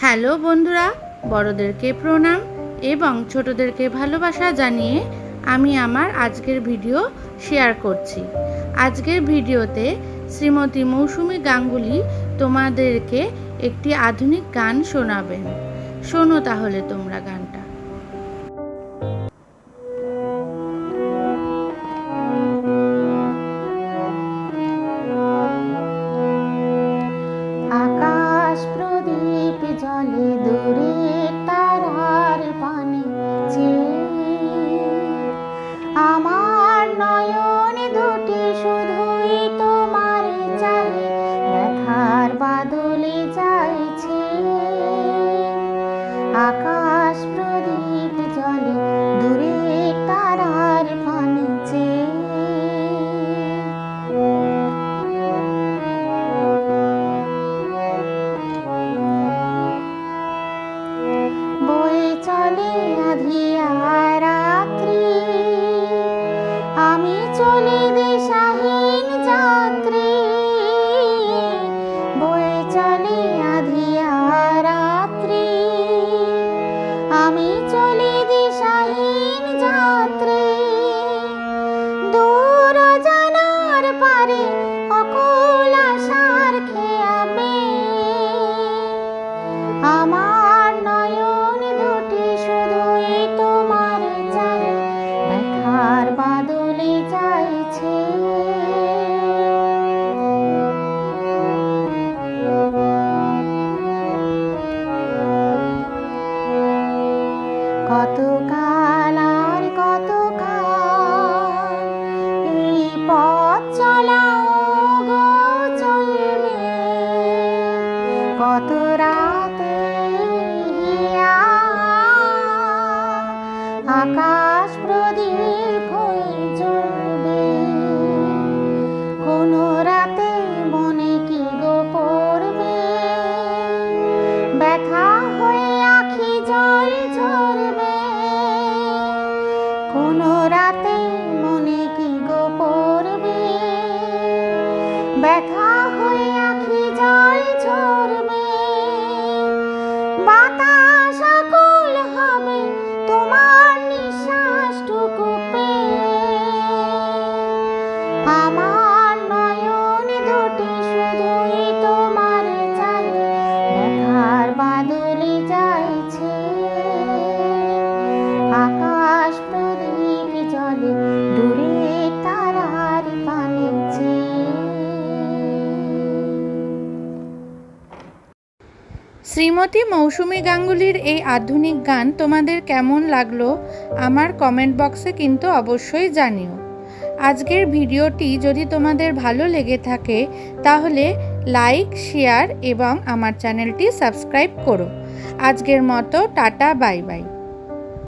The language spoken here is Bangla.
হ্যালো বন্ধুরা, বড়দেরকে প্রণাম এবং ছোটদেরকে ভালোবাসা জানিয়ে আমি আমার আজকের ভিডিও শেয়ার করছি। আজকের ভিডিওতে শ্রীমতী মৌসুমী গাঙ্গুলি তোমাদেরকে একটি আধুনিক গান শোনাবেন। শোনো তাহলে তোমরা গানটা। জলে দূরে তারার পানে আমার নয়ন দুটি শুধুই তোমার চাহে, ব্যথার বাদলে যাইছে। আকাশ প্রদীপ জলে দূরে তারার পানে চলে আধিয়া রাত্রি, আমি চলে দিশাহীন যাত্রী। বয়ে চলে আধিয়া রাত্রি, আমি চলে দিশাহীন যাত্রী। দূর জানার পারে অকুল আশার খেয়াবে, আমার নয়ন দুটি শুধুই তোমার চাই, ব্যথার বাদলে যাইছে। কতকাল আর কতকাল এই পথ চলা গো চলবে, কত রাতে আকাশ প্রদীপ হয়ে জ্বলবে। কোন রাতে মনে কি গো পড়বে, ব্যথা হয়ে আখি জল ঝরবে। কোন রাতে মনে কি গো পড়বে, ব্যথা হয়ে আখি জল ঝরবে। বাতাস আকুল হবে তোমার নিঃশ্বাসটুকু পেয়ে, আমার নয়ন দুটি শুধুই তোমার চাই, ব্যথার বাদলে যাইছে। আকাশ প্রদীপ জলে দূরে তারার পানে শ্রীমতী মৌসুমী গাঙ্গুলির এই আধুনিক গান তোমাদের কেমন লাগলো আমার কমেন্ট বক্সে কিন্তু অবশ্যই জানিও। আজকের ভিডিওটি যদি তোমাদের ভালো লেগে থাকে তাহলে লাইক, শেয়ার এবং আমার চ্যানেলটি সাবস্ক্রাইব করো। আজকের মতো টাটা, বাই বাই।